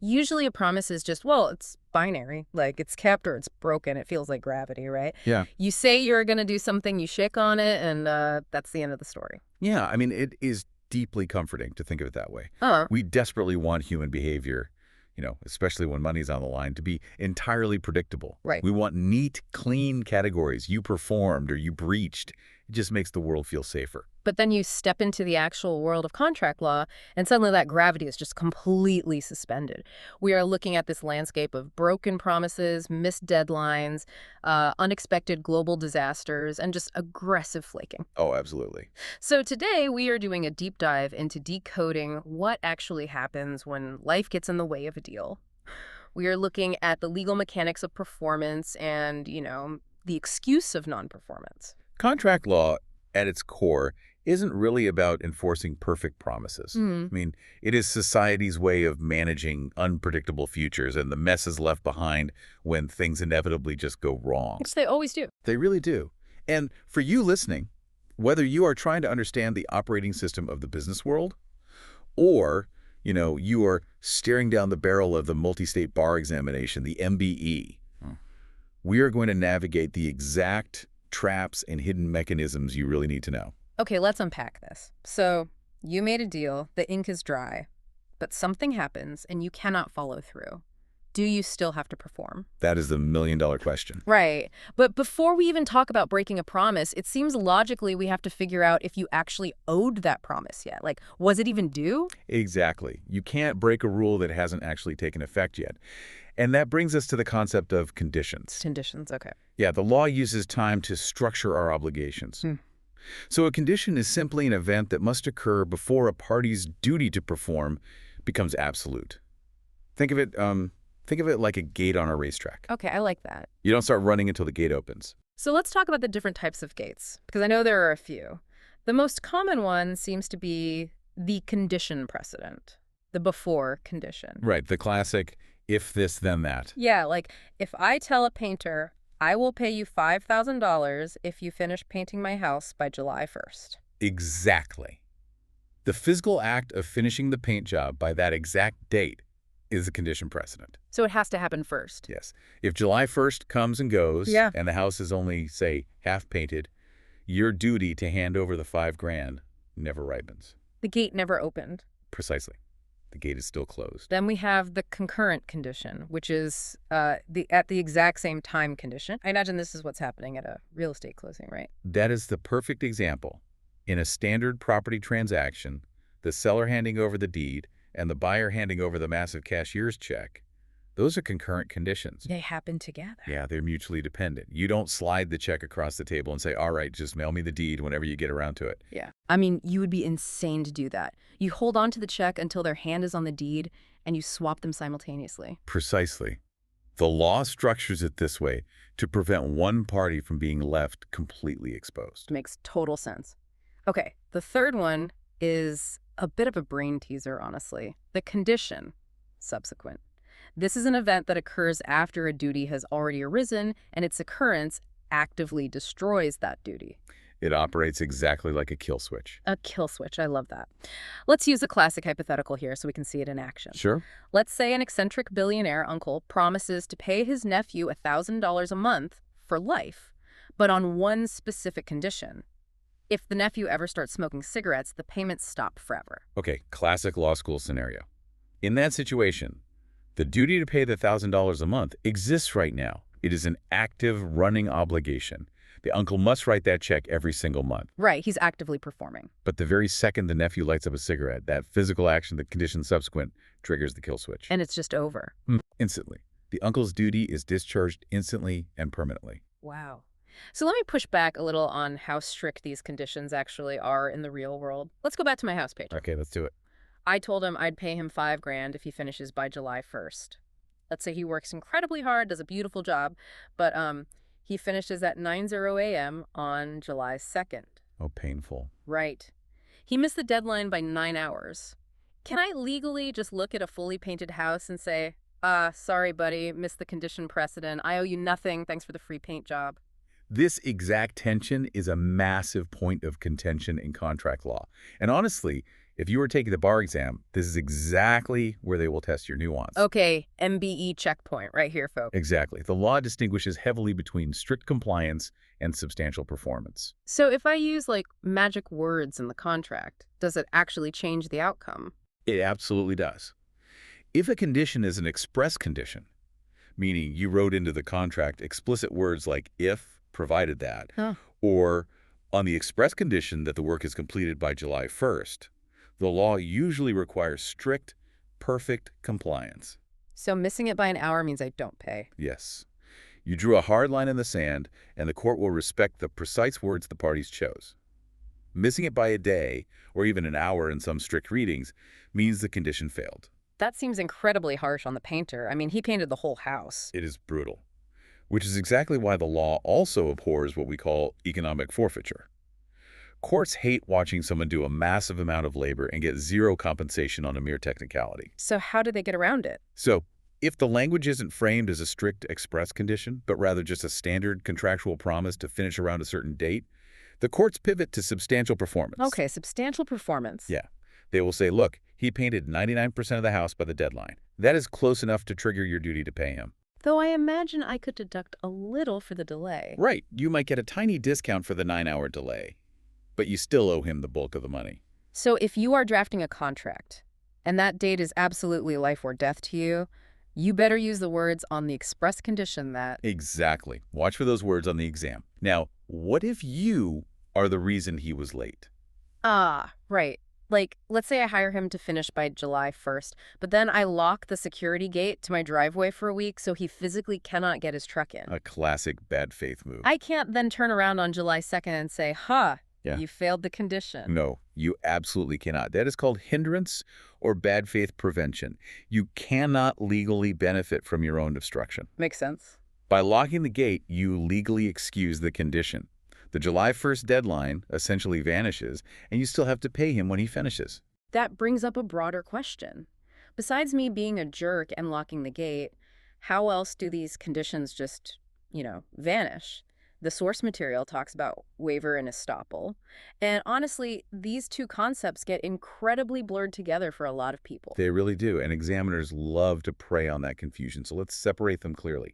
Usually a promise is just, well, it's binary. Like, it's kept or it's broken. It feels like gravity, right? Yeah. You say you're going to do something, you shake on it, and that's the end of the story. Yeah, I mean, it is deeply comforting to think of it that way. Uh, We desperately want human behavior, especially when money's on the line, to be entirely predictable. right. We want neat, clean categories. You performed or you breached. It just makes the world feel safer. But then you step into the actual world of contract law, and suddenly that gravity is just completely suspended. We are looking at this landscape of broken promises, missed deadlines, unexpected global disasters, and just aggressive flaking. Oh, absolutely. So today we are doing a deep dive into decoding what actually happens when life gets in the way of a deal. We are looking at the legal mechanics of performance and, the excuse of non-performance. Contract law, at its core, isn't really about enforcing perfect promises. Hmm. I mean, it is society's way of managing unpredictable futures and the messes left behind when things inevitably just go wrong. Which they always do. They really do. And for you listening, whether you are trying to understand the operating system of the business world or, you are staring down the barrel of the multi-state bar examination, the MBE, we are going to navigate the exact traps and hidden mechanisms you really need to know. Okay, let's unpack this. So you made a deal, the ink is dry, but something happens and you cannot follow through. Do you still have to perform? That is the million-dollar question. Right. But before we even talk about breaking a promise, it seems logically we have to figure out if you actually owed that promise yet. Like, was it even due? Exactly. You can't break a rule that hasn't actually taken effect yet. And that brings us to the concept of conditions. Conditions, okay. Yeah, the law uses time to structure our obligations. So a condition is simply an event that must occur before a party's duty to perform becomes absolute. Think of it like a gate on a racetrack. Okay, I like that. You don't start running until the gate opens. So let's talk about the different types of gates, because I know there are a few. The most common one seems to be the condition precedent, the before condition. Right, the classic, if this, then that. Yeah, like if I tell a painter, I will pay you $5,000 if you finish painting my house by July 1st. Exactly. The physical act of finishing the paint job by that exact date is a condition precedent. So it has to happen first. Yes. If July 1st comes and goes, Yeah. and the house is only, say, half painted, your duty to hand over the $5,000 never ripens. The gate never opened. Precisely. The gate is still closed. Then we have the concurrent condition, which is at the exact same time condition. I imagine this is what's happening at a real estate closing, right? That is the perfect example. In a standard property transaction, the seller handing over the deed and the buyer handing over the massive cashier's check, those are concurrent conditions. They happen together. Yeah, they're mutually dependent. You don't slide the check across the table and say, all right, just mail me the deed whenever you get around to it. Yeah. I mean, you would be insane to do that. You hold on to the check until their hand is on the deed, and you swap them simultaneously. Precisely. The law structures it this way to prevent one party from being left completely exposed. Makes total sense. Okay, the third one is a bit of a brain teaser, honestly. The condition subsequent. This is an event that occurs after a duty has already arisen, and its occurrence actively destroys that duty. It operates exactly like a kill switch. A kill switch. I love that. Let's use a classic hypothetical here so we can see it in action. Sure. Let's say an eccentric billionaire uncle promises to pay his nephew $1,000 a month for life, but on one specific condition. If the nephew ever starts smoking cigarettes, the payments stop forever. Okay, classic law school scenario. In that situation, the duty to pay the $1,000 a month exists right now. It is an active, running obligation. The uncle must write that check every single month. Right, he's actively performing. But the very second the nephew lights up a cigarette, that physical action, the condition subsequent, triggers the kill switch. And it's just over. Instantly. The uncle's duty is discharged instantly and permanently. Wow. So let me push back a little on how strict these conditions actually are in the real world. Let's go back to my house page. Okay, let's do it. I told him I'd pay him $5,000 if he finishes by July 1st. Let's say he works incredibly hard, does a beautiful job, but he finishes at 9:00 a.m. on July 2nd. Oh, painful. Right. He missed the deadline by 9 hours. Can I legally just look at a fully painted house and say, sorry, buddy, missed the condition precedent. I owe you nothing. Thanks for the free paint job. This exact tension is a massive point of contention in contract law. And honestly, If you are taking the bar exam, this is exactly where they will test your nuance. Okay, MBE checkpoint right here, folks. Exactly. The law distinguishes heavily between strict compliance and substantial performance. So if I use like magic words in the contract, does it actually change the outcome? It absolutely does. If a condition is an express condition, meaning you wrote into the contract explicit words like if, provided that, Huh. or on the express condition that the work is completed by July 1st, the law usually requires strict, perfect compliance. So missing it by an hour means I don't pay. Yes. You drew a hard line in the sand, and the court will respect the precise words the parties chose. Missing it by a day, or even an hour in some strict readings, means the condition failed. That seems incredibly harsh on the painter. I mean, he painted the whole house. It is brutal, which is exactly why the law also abhors what we call economic forfeiture. Courts hate watching someone do a massive amount of labor and get zero compensation on a mere technicality. So how do they get around it? So, if the language isn't framed as a strict express condition, but rather just a standard contractual promise to finish around a certain date, the courts pivot to substantial performance. Okay, substantial performance. Yeah. They will say, look, he painted 99% of the house by the deadline. That is close enough to trigger your duty to pay him. Though I imagine I could deduct a little for the delay. Right. You might get a tiny discount for the 9-hour delay, but you still owe him the bulk of the money. So if you are drafting a contract, and that date is absolutely life or death to you, you better use the words on the express condition that... Exactly. Watch for those words on the exam. Now, what if you are the reason he was late? Ah, right. Like, let's say I hire him to finish by July 1st, but then I lock the security gate to my driveway for a week so he physically cannot get his truck in. A classic bad faith move. I can't then turn around on July 2nd and say, Yeah. you failed the condition. No, you absolutely cannot. That is called hindrance or bad faith prevention. You cannot legally benefit from your own obstruction. Makes sense. By locking the gate, you legally excuse the condition. The July 1st deadline essentially vanishes, and you still have to pay him when he finishes. That brings up a broader question. Besides me being a jerk and locking the gate, how else do these conditions just, vanish? The source material talks about waiver and estoppel. And honestly, these two concepts get incredibly blurred together for a lot of people. They really do, and examiners love to prey on that confusion, so let's separate them clearly.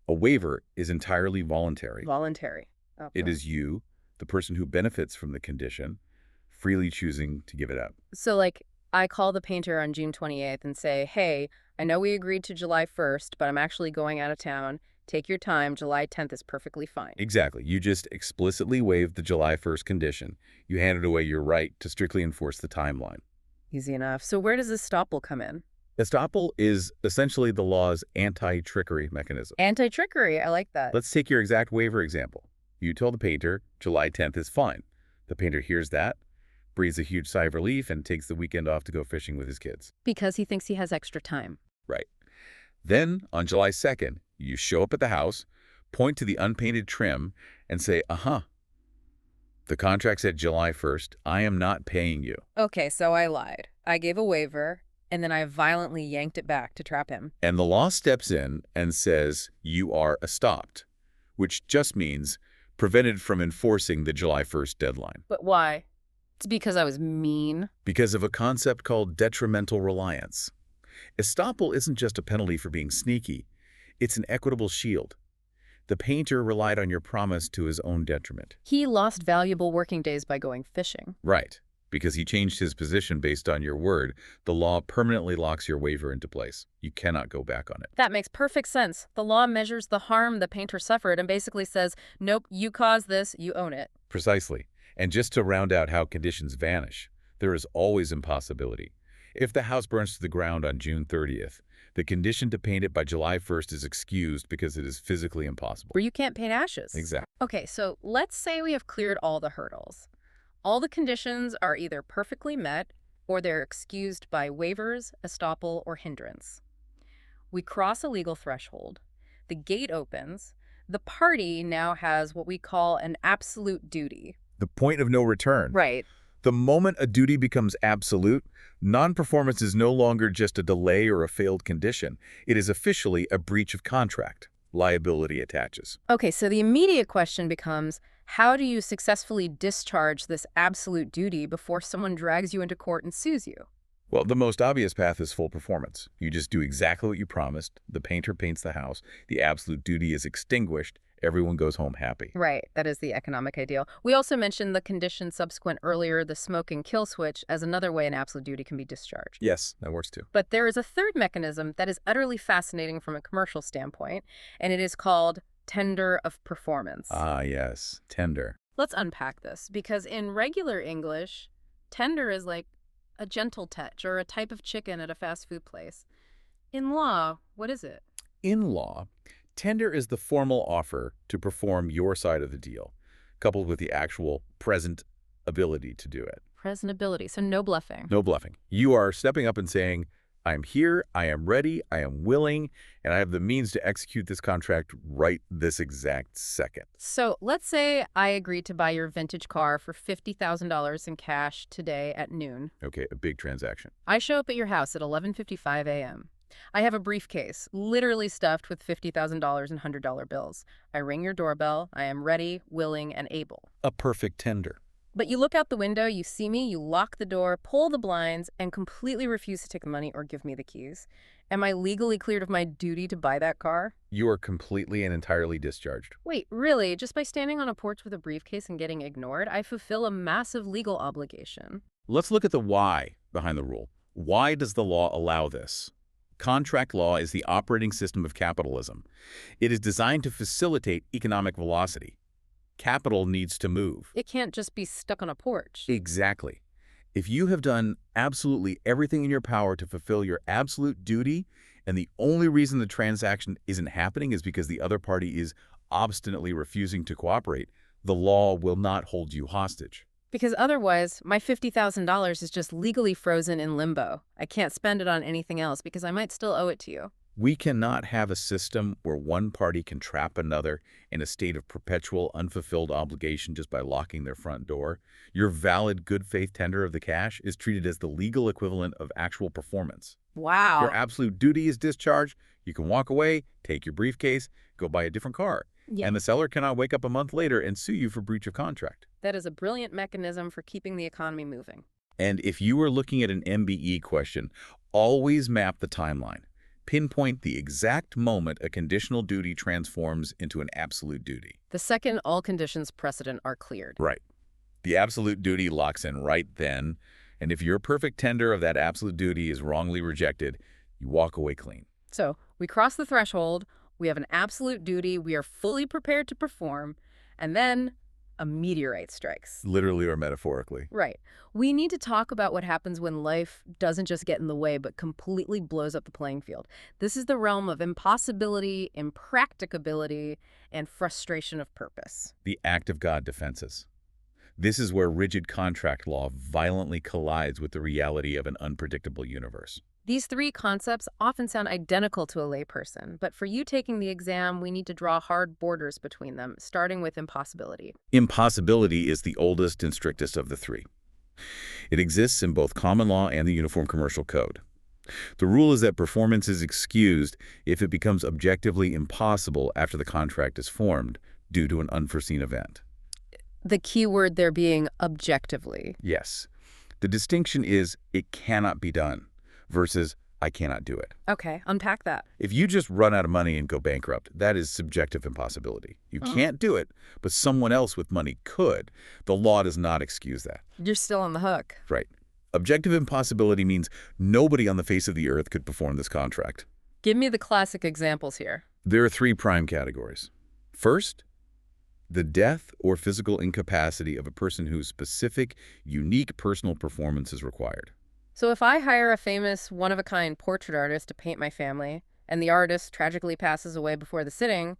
A waiver is entirely voluntary. Voluntary. Okay. It is you, the person who benefits from the condition, freely choosing to give it up. So, I call the painter on June 28th and say, hey, I know we agreed to July 1st, but I'm actually going out of town. Take your time. July 10th is perfectly fine. Exactly. You just explicitly waived the July 1st condition. You handed away your right to strictly enforce the timeline. Easy enough. So where does estoppel come in? Estoppel is essentially the law's anti-trickery mechanism. Anti-trickery. I like that. Let's take your exact waiver example. You told the painter July 10th is fine. The painter hears that, breathes a huge sigh of relief, and takes the weekend off to go fishing with his kids. Because he thinks he has extra time. Right. Then, on July 2nd, you show up at the house, point to the unpainted trim, and say, the contract said July 1st. I am not paying you. Okay, so I lied. I gave a waiver, and then I violently yanked it back to trap him. And the law steps in and says you are estopped, which just means prevented from enforcing the July 1st deadline. But why? It's because I was mean. Because of a concept called detrimental reliance. Estoppel isn't just a penalty for being sneaky. It's an equitable shield. The painter relied on your promise to his own detriment. He lost valuable working days by going fishing. Right. Because he changed his position based on your word, the law permanently locks your waiver into place. You cannot go back on it. That makes perfect sense. The law measures the harm the painter suffered and basically says, nope, you caused this, you own it. Precisely. And just to round out how conditions vanish, there is always impossibility. If the house burns to the ground on June 30th, the condition to paint it by July 1st is excused because it is physically impossible. Where you can't paint ashes. Exactly. Okay, so let's say we have cleared all the hurdles. All the conditions are either perfectly met or they're excused by waivers, estoppel, or hindrance. We cross a legal threshold. The gate opens. The party now has what we call an absolute duty. The point of no return. Right. The moment a duty becomes absolute, non-performance is no longer just a delay or a failed condition. It is officially a breach of contract. Liability attaches. Okay, so the immediate question becomes, How do you successfully discharge this absolute duty before someone drags you into court and sues you? Well, the most obvious path is full performance. You just do exactly what you promised. The painter paints the house. The absolute duty is extinguished. Everyone goes home happy. Right, that is the economic ideal. We also mentioned the condition subsequent earlier, the smoke and kill switch, as another way an absolute duty can be discharged. Yes, that works too. But there is a third mechanism that is utterly fascinating from a commercial standpoint, and it is called tender of performance. Ah, yes, tender. Let's unpack this, because in regular English, tender is like a gentle touch or a type of chicken at a fast food place. In law, what is it? In law, tender is the formal offer to perform your side of the deal, coupled with the actual present ability to do it. Presentability, so no bluffing. No bluffing. You are stepping up and saying, I am here, I am ready, I am willing, and I have the means to execute this contract right this exact second. So let's say I agree to buy your vintage car for $50,000 in cash today at noon. Okay, a big transaction. I show up at your house at 11:55 a.m. I have a briefcase, literally stuffed with $50,000 in $100 bills. I ring your doorbell. I am ready, willing, and able. A perfect tender. But you look out the window, you see me, you lock the door, pull the blinds, and completely refuse to take the money or give me the keys. Am I legally cleared of my duty to buy that car? You are completely and entirely discharged. Wait, really? Just by standing on a porch with a briefcase and getting ignored, I fulfill a massive legal obligation. Let's look at the why behind the rule. Why does the law allow this? Contract law is the operating system of capitalism. It is designed to facilitate economic velocity. Capital needs to move. It can't just be stuck on a porch. Exactly. If you have done absolutely everything in your power to fulfill your absolute duty, and the only reason the transaction isn't happening is because the other party is obstinately refusing to cooperate, the law will not hold you hostage. Because otherwise, my $50,000 is just legally frozen in limbo. I can't spend it on anything else because I might still owe it to you. We cannot have a system where one party can trap another in a state of perpetual unfulfilled obligation just by locking their front door. Your valid good faith tender of the cash is treated as the legal equivalent of actual performance. Wow. Your absolute duty is discharged. You can walk away, take your briefcase, go buy a different car. Yeah. And the seller cannot wake up a month later and sue you for breach of contract. That is a brilliant mechanism for keeping the economy moving. And if you are looking at an MBE question, always map the timeline. Pinpoint the exact moment a conditional duty transforms into an absolute duty. The second all conditions precedent are cleared. Right. The absolute duty locks in right then, and if your perfect tender of that absolute duty is wrongly rejected, you walk away clean. So we cross the threshold, we have an absolute duty, we are fully prepared to perform, and then a meteorite strikes. Literally or metaphorically. Right. We need to talk about what happens when life doesn't just get in the way, but completely blows up the playing field. This is the realm of impossibility, impracticability, and frustration of purpose. The act of God defenses. This is where rigid contract law violently collides with the reality of an unpredictable universe. These three concepts often sound identical to a layperson, but for you taking the exam, we need to draw hard borders between them, starting with impossibility. Impossibility is the oldest and strictest of the three. It exists in both common law and the Uniform Commercial Code. The rule is that performance is excused if it becomes objectively impossible after the contract is formed due to an unforeseen event. The key word there being objectively. Yes. The distinction is it cannot be done versus I cannot do it. Okay, unpack that. If you just run out of money and go bankrupt, that is subjective impossibility. You can't do it, but someone else with money could. The law does not excuse that. You're still on the hook. Right. Objective impossibility means nobody on the face of the earth could perform this contract. Give me the classic examples here. There are three prime categories. First, the death or physical incapacity of a person whose specific, unique personal performance is required. So if I hire a famous, one-of-a-kind portrait artist to paint my family, and the artist tragically passes away before the sitting,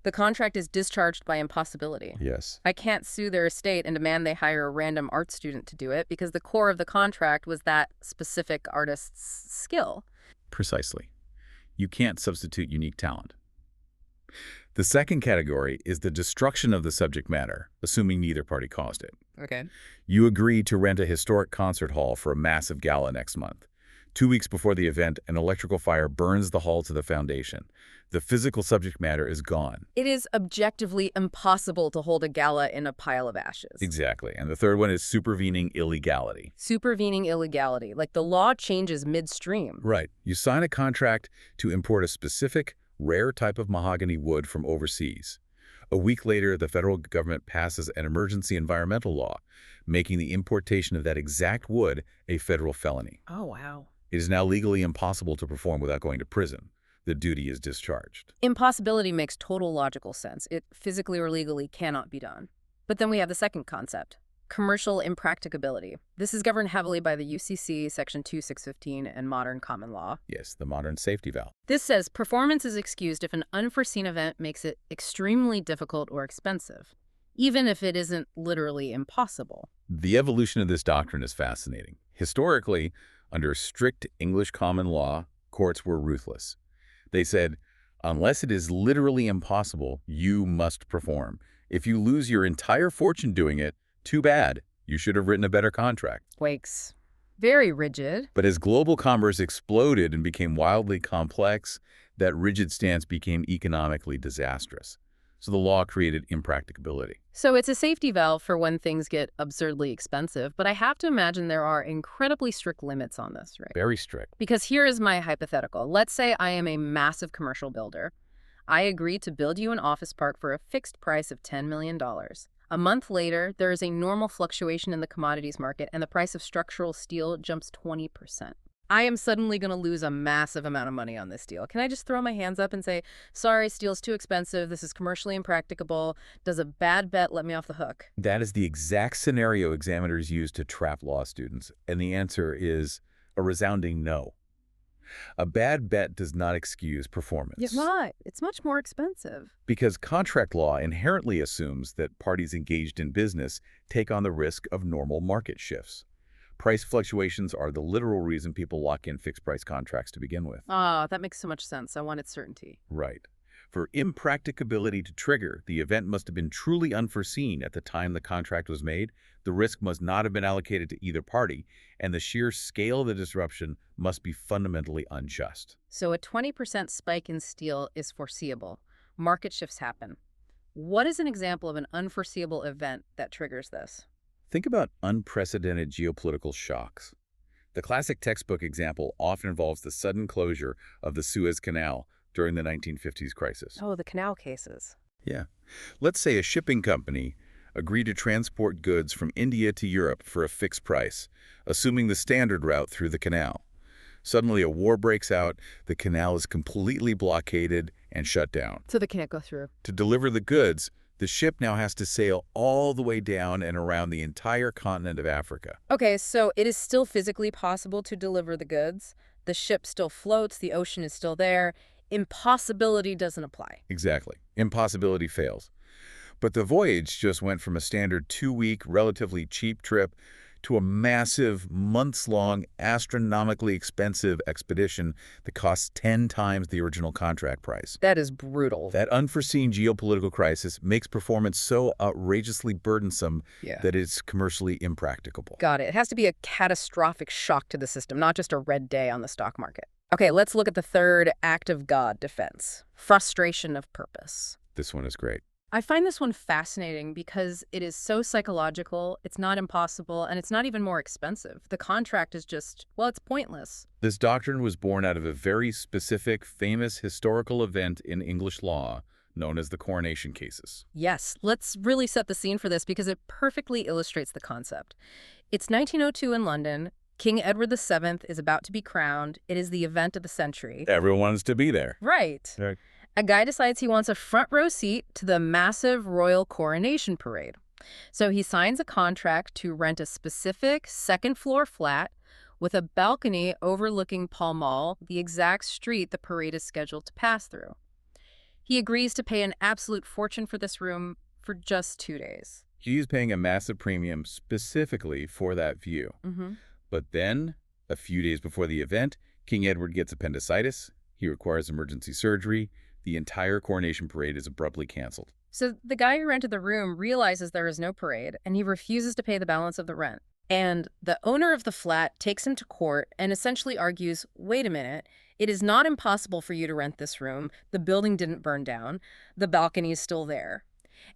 the contract is discharged by impossibility. Yes. I can't sue their estate and demand they hire a random art student to do it because the core of the contract was that specific artist's skill. Precisely. You can't substitute unique talent. The second category is the destruction of the subject matter, assuming neither party caused it. Okay. You agree to rent a historic concert hall for a massive gala next month. 2 weeks before the event, an electrical fire burns the hall to the foundation. The physical subject matter is gone. It is objectively impossible to hold a gala in a pile of ashes. Exactly. And the third one is supervening illegality. Supervening illegality, like the law changes midstream. Right. You sign a contract to import a specific, rare type of mahogany wood from overseas. A week later, the federal government passes an emergency environmental law, making the importation of that exact wood a federal felony. Oh, wow. It is now legally impossible to perform without going to prison. The duty is discharged. Impossibility makes total logical sense. It physically or legally cannot be done. But then we have the second concept, commercial impracticability. This is governed heavily by the UCC Section 2615 and modern common law. Yes, the modern safety valve. This says performance is excused if an unforeseen event makes it extremely difficult or expensive, even if it isn't literally impossible. The evolution of this doctrine is fascinating. Historically, under strict English common law, courts were ruthless. They said, unless it is literally impossible, you must perform. If you lose your entire fortune doing it, too bad. You should have written a better contract. Wakes. Very rigid. But as global commerce exploded and became wildly complex, that rigid stance became economically disastrous. So the law created impracticability. So it's a safety valve for when things get absurdly expensive, but I have to imagine there are incredibly strict limits on this, right? Very strict. Because here is my hypothetical. Let's say I am a massive commercial builder. I agree to build you an office park for a fixed price of $10 million. A month later, there is a normal fluctuation in the commodities market and the price of structural steel jumps 20%. I am suddenly going to lose a massive amount of money on this deal. Can I just throw my hands up and say, sorry, steel's too expensive, this is commercially impracticable, does a bad bet let me off the hook? That is the exact scenario examiners use to trap law students, and the answer is a resounding no. A bad bet does not excuse performance. Yeah, why? It's much more expensive. Because contract law inherently assumes that parties engaged in business take on the risk of normal market shifts. Price fluctuations are the literal reason people lock in fixed-price contracts to begin with. Ah, that makes so much sense. I wanted certainty. Right. For impracticability to trigger, the event must have been truly unforeseen at the time the contract was made, the risk must not have been allocated to either party, and the sheer scale of the disruption must be fundamentally unjust. So a 20% spike in steel is foreseeable. Market shifts happen. What is an example of an unforeseeable event that triggers this? Think about unprecedented geopolitical shocks. The classic textbook example often involves the sudden closure of the Suez Canal during the 1950s crisis. Oh, the canal cases. Yeah. Let's say a shipping company agreed to transport goods from India to Europe for a fixed price, assuming the standard route through the canal. Suddenly, a war breaks out, the canal is completely blockaded and shut down. So they can't go through. To deliver the goods, the ship now has to sail all the way down and around the entire continent of Africa. Okay, so it is still physically possible to deliver the goods. The ship still floats, the ocean is still there. Impossibility doesn't apply. Exactly. Impossibility fails. But the voyage just went from a standard 2-week, relatively cheap trip to a massive, months-long, astronomically expensive expedition that costs 10 times the original contract price. That is brutal. That unforeseen geopolitical crisis makes performance so outrageously burdensome that it's commercially impracticable. Got it. It has to be a catastrophic shock to the system, not just a red day on the stock market. Okay, let's look at the third act of God defense, frustration of purpose. This one is great. I find this one fascinating because it is so psychological, it's not impossible, and it's not even more expensive. The contract is just, well, it's pointless. This doctrine was born out of a very specific, famous historical event in English law known as the coronation cases. Yes, let's really set the scene for this because it perfectly illustrates the concept. It's 1902 in London. King Edward VII is about to be crowned. It is the event of the century. Everyone wants to be there. Right. A guy decides he wants a front row seat to the massive royal coronation parade. So he signs a contract to rent a specific second-floor flat with a balcony overlooking Pall Mall, the exact street the parade is scheduled to pass through. He agrees to pay an absolute fortune for this room for just 2 days. He's paying a massive premium specifically for that view. But then, a few days before the event, King Edward gets appendicitis. He requires emergency surgery. The entire coronation parade is abruptly canceled. So the guy who rented the room realizes there is no parade, and he refuses to pay the balance of the rent. And the owner of the flat takes him to court and essentially argues, wait a minute, it is not impossible for you to rent this room. The building didn't burn down. The balcony is still there.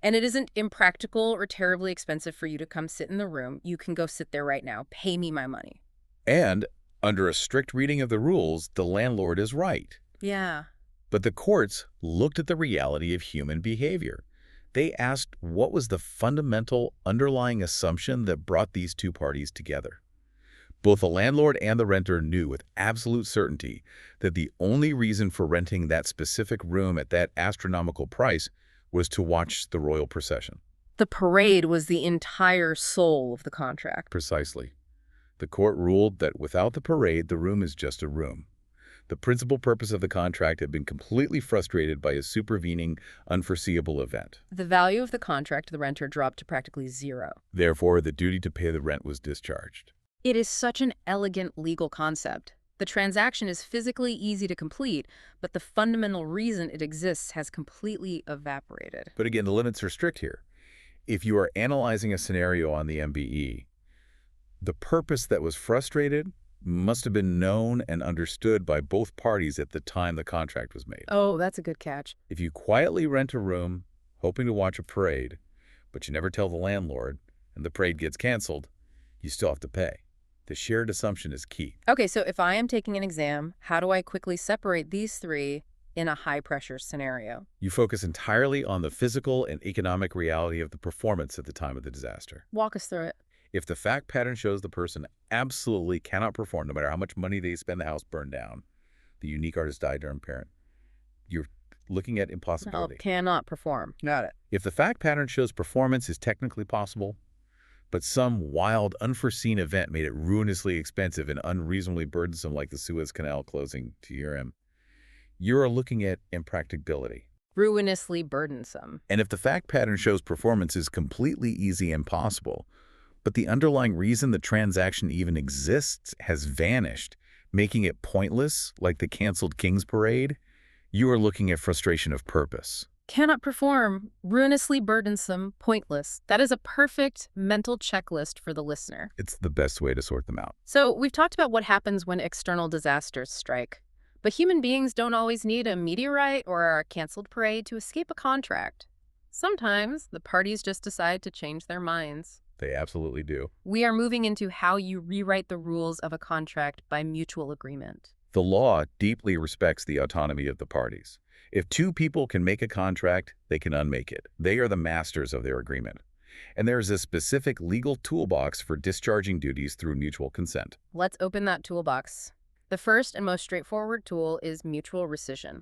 And it isn't impractical or terribly expensive for you to come sit in the room. You can go sit there right now. Pay me my money. And under a strict reading of the rules, the landlord is right. Yeah. But the courts looked at the reality of human behavior. They asked what was the fundamental underlying assumption that brought these two parties together. Both the landlord and the renter knew with absolute certainty that the only reason for renting that specific room at that astronomical price was to watch the royal procession. The parade was the entire soul of the contract. Precisely. The court ruled that without the parade, the room is just a room. The principal purpose of the contract had been completely frustrated by a supervening, unforeseeable event. The value of the contract to the renter dropped to practically zero. Therefore, the duty to pay the rent was discharged. It is such an elegant legal concept. The transaction is physically easy to complete, but the fundamental reason it exists has completely evaporated. But again, the limits are strict here. If you are analyzing a scenario on the MBE, the purpose that was frustrated must have been known and understood by both parties at the time the contract was made. Oh, that's a good catch. If you quietly rent a room, hoping to watch a parade, but you never tell the landlord, and the parade gets canceled, you still have to pay. The shared assumption is key. Okay, so if I am taking an exam, how do I quickly separate these three in a high-pressure scenario? You focus entirely on the physical and economic reality of the performance at the time of the disaster. Walk us through it. If the fact pattern shows the person absolutely cannot perform, no matter how much money they spend, the house burned down, the unique artist died during parent, you're looking at impossibility. Cannot perform. Got it. If the fact pattern shows performance is technically possible, but some wild, unforeseen event made it ruinously expensive and unreasonably burdensome, like the Suez Canal closing to year-end, you're looking at impracticability. Ruinously burdensome. And if the fact pattern shows performance is completely easy and possible, but the underlying reason the transaction even exists has vanished, making it pointless, like the canceled King's Parade, you are looking at frustration of purpose. Cannot perform, ruinously burdensome, pointless. That is a perfect mental checklist for the listener. It's the best way to sort them out. So we've talked about what happens when external disasters strike. But human beings don't always need a meteorite or a canceled parade to escape a contract. Sometimes the parties just decide to change their minds. They absolutely do. We are moving into how you rewrite the rules of a contract by mutual agreement. The law deeply respects the autonomy of the parties. If two people can make a contract, they can unmake it. They are the masters of their agreement. And there is a specific legal toolbox for discharging duties through mutual consent. Let's open that toolbox. The first and most straightforward tool is mutual rescission.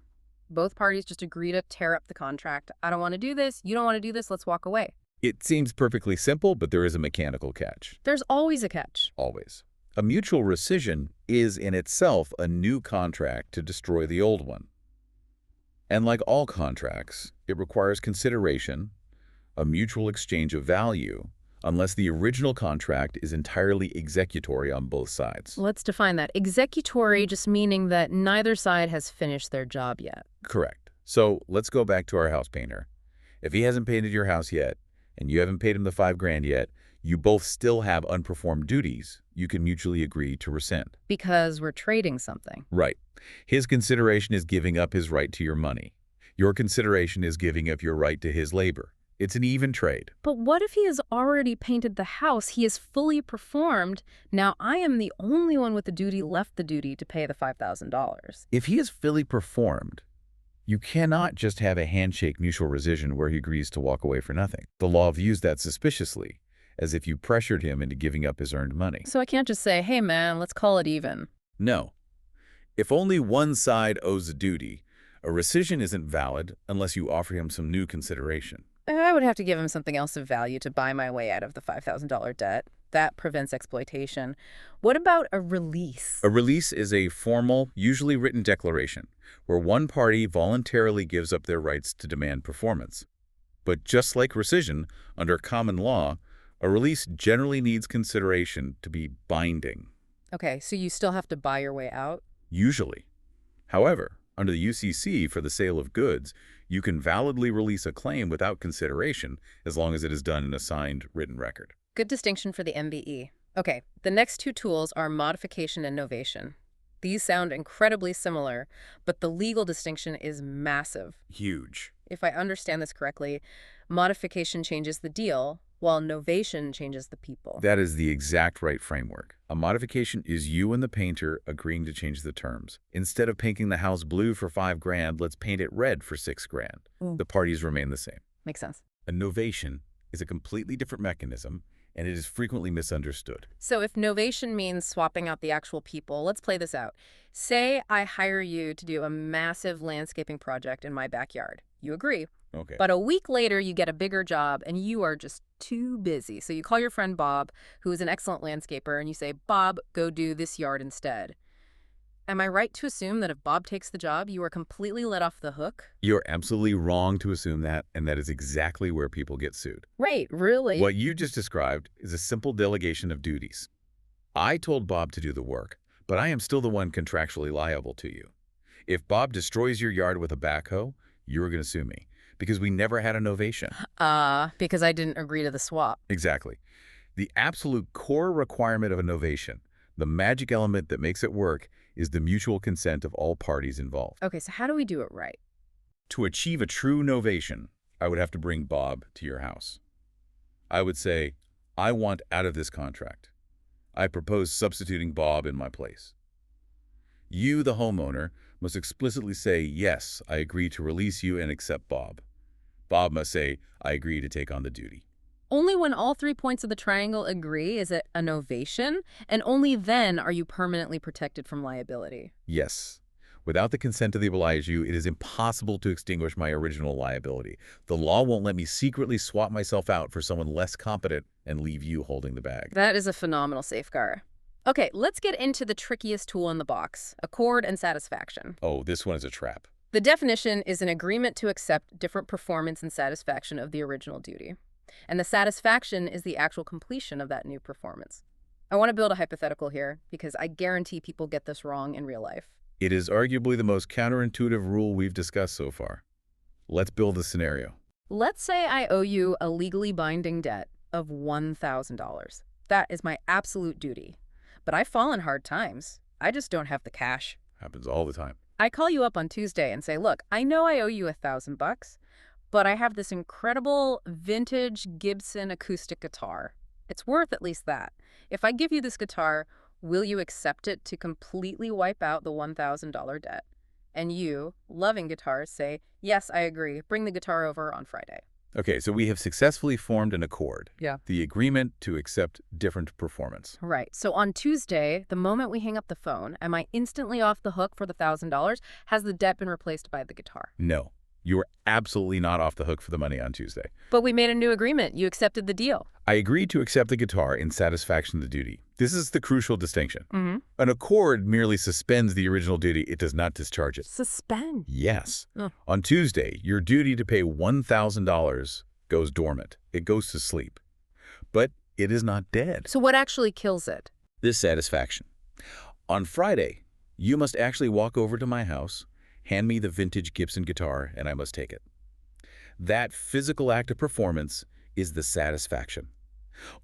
Both parties just agree to tear up the contract. I don't want to do this. You don't want to do this. Let's walk away. It seems perfectly simple, but there is a mechanical catch. There's always a catch. Always. A mutual rescission is in itself a new contract to destroy the old one. And like all contracts, it requires consideration, a mutual exchange of value, unless the original contract is entirely executory on both sides. Let's define that. Executory just meaning that neither side has finished their job yet. Correct. So let's go back to our house painter. If he hasn't painted your house yet, and you haven't paid him the $5,000 yet, you both still have unperformed duties. You can mutually agree to rescind. Because we're trading something. Right. His consideration is giving up his right to your money. Your consideration is giving up your right to his labor. It's an even trade. But what if he has already painted the house? He has fully performed. Now I am the only one with the duty left the duty to pay the $5,000. If he has fully performed, you cannot just have a handshake mutual rescission where he agrees to walk away for nothing. The law views that suspiciously, as if you pressured him into giving up his earned money. So I can't just say, hey man, let's call it even. No. If only one side owes a duty, a rescission isn't valid unless you offer him some new consideration. I would have to give him something else of value to buy my way out of the $5,000 debt. That prevents exploitation. What about a release? A release is a formal, usually written declaration where one party voluntarily gives up their rights to demand performance. But just like rescission, under common law, a release generally needs consideration to be binding. Okay, so you still have to buy your way out? Usually. However, under the UCC for the sale of goods, you can validly release a claim without consideration as long as it is done in a signed written record. Good distinction for the MBE. Okay, the next two tools are modification and novation. These sound incredibly similar, but the legal distinction is massive. Huge. If I understand this correctly, modification changes the deal, while novation changes the people. That is the exact right framework. A modification is you and the painter agreeing to change the terms. Instead of painting the house blue for 5 grand, let's paint it red for 6 grand. Mm. The parties remain the same. Makes sense. A novation is a completely different mechanism, and it is frequently misunderstood. So if novation means swapping out the actual people, let's play this out. Say I hire you to do a massive landscaping project in my backyard. You agree. Okay. But a week later, you get a bigger job and you are just too busy. So you call your friend Bob, who is an excellent landscaper, and you say, Bob, go do this yard instead. Am I right to assume that if Bob takes the job, you are completely let off the hook? You're absolutely wrong to assume that, and that is exactly where people get sued. Right, really? What you just described is a simple delegation of duties. I told Bob to do the work, but I am still the one contractually liable to you. If Bob destroys your yard with a backhoe, you're going to sue me, because we never had a novation. Because I didn't agree to the swap. Exactly. The absolute core requirement of a novation, the magic element that makes it work, is the mutual consent of all parties involved. Okay, so how do we do it right? To achieve a true novation, I would have to bring Bob to your house. I would say, I want out of this contract. I propose substituting Bob in my place. You, the homeowner, must explicitly say, yes, I agree to release you and accept Bob. Bob must say, I agree to take on the duty. Only when all 3 points of the triangle agree is it a novation, and only then are you permanently protected from liability. Yes. Without the consent of the obliged, it is impossible to extinguish my original liability. The law won't let me secretly swap myself out for someone less competent and leave you holding the bag. That is a phenomenal safeguard. Okay, let's get into the trickiest tool in the box, accord and satisfaction. Oh, this one is a trap. The definition is an agreement to accept different performance and satisfaction of the original duty. And the satisfaction is the actual completion of that new performance. I want to build a hypothetical here because I guarantee people get this wrong in real life. It is arguably the most counterintuitive rule we've discussed so far. Let's build a scenario. Let's say I owe you a legally binding debt of $1,000. That is my absolute duty. But I fall in hard times. I just don't have the cash. Happens all the time. I call you up on Tuesday and say, look, I know I owe you $1,000, but I have this incredible vintage Gibson acoustic guitar. It's worth at least that. If I give you this guitar, will you accept it to completely wipe out the $1,000 debt? And you, loving guitars, say, yes, I agree. Bring the guitar over on Friday. Okay, so we have successfully formed an accord. Yeah. The agreement to accept different performance. Right. So on Tuesday, the moment we hang up the phone, am I instantly off the hook for the $1,000? Has the debt been replaced by the guitar? No, you are absolutely not off the hook for the money on Tuesday. But we made a new agreement. You accepted the deal. I agreed to accept the guitar in satisfaction of the duty. This is the crucial distinction. Mm-hmm. An accord merely suspends the original duty. It does not discharge it. Suspend. Yes. Oh. On Tuesday, your duty to pay $1,000 goes dormant. It goes to sleep. But it is not dead. So what actually kills it? This satisfaction. On Friday, you must actually walk over to my house, hand me the vintage Gibson guitar, and I must take it. That physical act of performance is the satisfaction.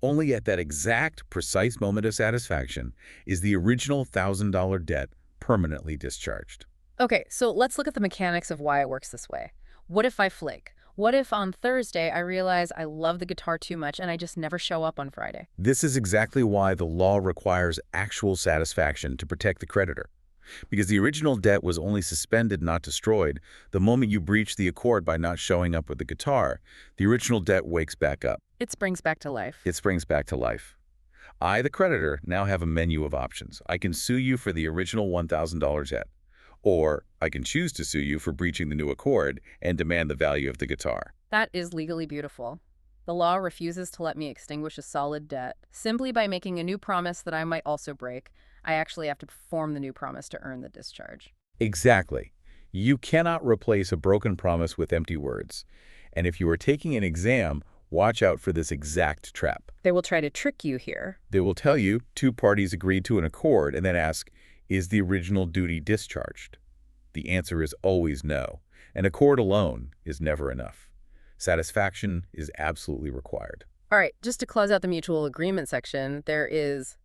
Only at that exact, precise moment of satisfaction is the original $1,000 debt permanently discharged. Okay, so let's look at the mechanics of why it works this way. What if I flake? What if on Thursday I realize I love the guitar too much and I just never show up on Friday? This is exactly why the law requires actual satisfaction to protect the creditor. Because the original debt was only suspended, not destroyed, the moment you breach the accord by not showing up with the guitar, the original debt wakes back up. It springs back to life. It springs back to life. I, the creditor, now have a menu of options. I can sue you for the original $1,000 debt. Or I can choose to sue you for breaching the new accord and demand the value of the guitar. That is legally beautiful. The law refuses to let me extinguish a solid debt. Simply by making a new promise that I might also break, I actually have to perform the new promise to earn the discharge. Exactly. You cannot replace a broken promise with empty words. And if you are taking an exam, watch out for this exact trap. They will try to trick you here. They will tell you 2 parties agreed to an accord and then ask, is the original duty discharged? The answer is always no. An accord alone is never enough. Satisfaction is absolutely required. All right, just to close out the mutual agreement section, there is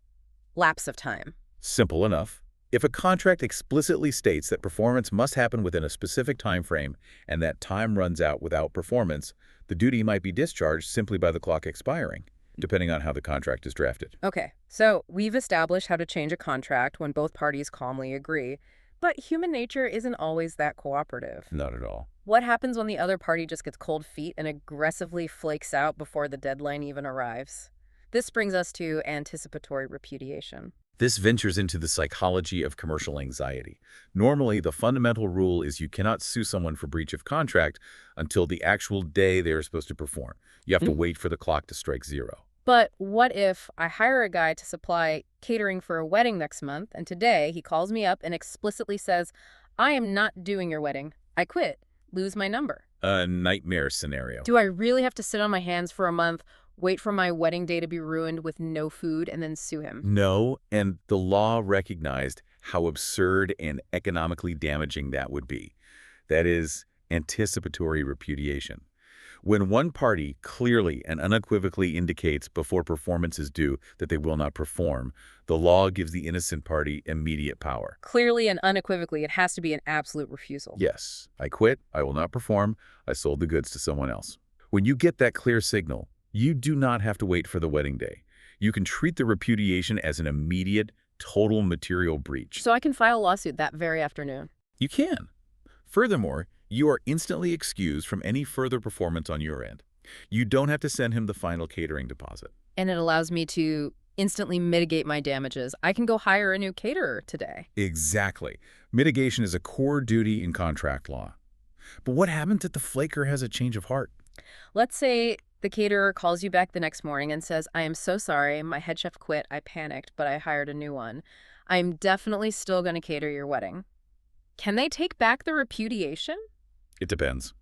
lapse of time. Simple enough. If a contract explicitly states that performance must happen within a specific time frame and that time runs out without performance, the duty might be discharged simply by the clock expiring, depending on how the contract is drafted. Okay, so we've established how to change a contract when both parties calmly agree, but human nature isn't always that cooperative. Not at all. What happens when the other party just gets cold feet and aggressively flakes out before the deadline even arrives? This brings us to anticipatory repudiation. This ventures into the psychology of commercial anxiety. Normally, the fundamental rule is you cannot sue someone for breach of contract until the actual day they are supposed to perform. You have to wait for the clock to strike zero. But what if I hire a guy to supply catering for a wedding next month, and today he calls me up and explicitly says, I am not doing your wedding. I quit. Lose my number. A nightmare scenario. Do I really have to sit on my hands for a month, wait for my wedding day to be ruined with no food, and then sue him? No, and the law recognized how absurd and economically damaging that would be. That is anticipatory repudiation. When one party clearly and unequivocally indicates before performance is due that they will not perform, the law gives the innocent party immediate power. Clearly and unequivocally, it has to be an absolute refusal. Yes, I quit, I will not perform, I sold the goods to someone else. When you get that clear signal, you do not have to wait for the wedding day. You can treat the repudiation as an immediate, total material breach. So I can file a lawsuit that very afternoon. You can. Furthermore, you are instantly excused from any further performance on your end. You don't have to send him the final catering deposit. And it allows me to instantly mitigate my damages. I can go hire a new caterer today. Exactly. Mitigation is a core duty in contract law. But what happens if the flaker has a change of heart? Let's say the caterer calls you back the next morning and says, I am so sorry, my head chef quit, I panicked, but I hired a new one. I'm definitely still going to cater your wedding. Can they take back the repudiation? It depends.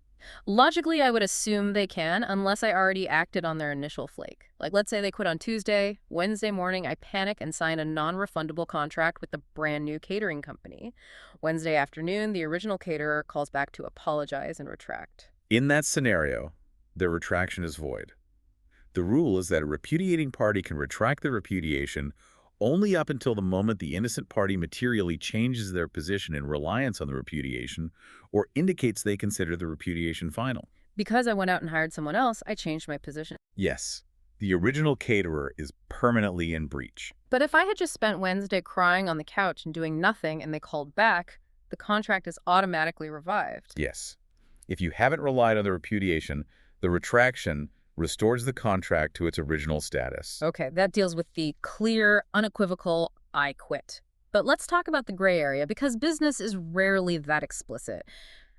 Logically, I would assume they can, unless I already acted on their initial flake. Like, let's say they quit on Tuesday. Wednesday morning, I panic and sign a non-refundable contract with the brand new catering company. Wednesday afternoon, the original caterer calls back to apologize and retract. In that scenario, the retraction is void. The rule is that a repudiating party can retract the repudiation only up until the moment the innocent party materially changes their position in reliance on the repudiation or indicates they consider the repudiation final. Because I went out and hired someone else, I changed my position. Yes, the original caterer is permanently in breach. But if I had just spent Wednesday crying on the couch and doing nothing and they called back, the contract is automatically revived. Yes. If you haven't relied on the repudiation, the retraction restores the contract to its original status. Okay, that deals with the clear, unequivocal, I quit. But let's talk about the gray area, because business is rarely that explicit.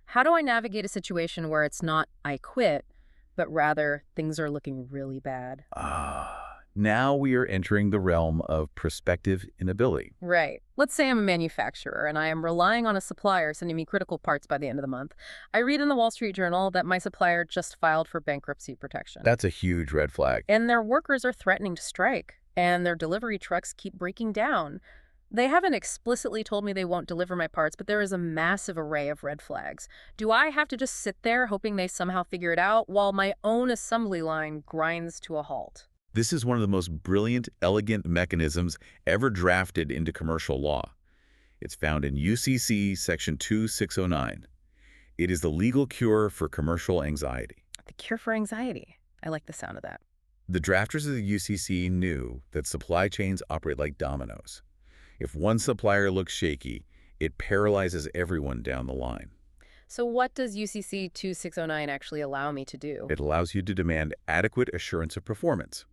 How do I navigate a situation where it's not I quit, but rather things are looking really bad? Now we are entering the realm of prospective inability. Right. Let's say I'm a manufacturer and I am relying on a supplier sending me critical parts by the end of the month. I read in the Wall Street Journal that my supplier just filed for bankruptcy protection. That's a huge red flag. And their workers are threatening to strike, and their delivery trucks keep breaking down. They haven't explicitly told me they won't deliver my parts, but there is a massive array of red flags. Do I have to just sit there hoping they somehow figure it out while my own assembly line grinds to a halt? This is one of the most brilliant, elegant mechanisms ever drafted into commercial law. It's found in UCC Section 2609. It is the legal cure for commercial anxiety. The cure for anxiety. I like the sound of that. The drafters of the UCC knew that supply chains operate like dominoes. If one supplier looks shaky, it paralyzes everyone down the line. So what does UCC 2609 actually allow me to do? It allows you to demand adequate assurance of performance.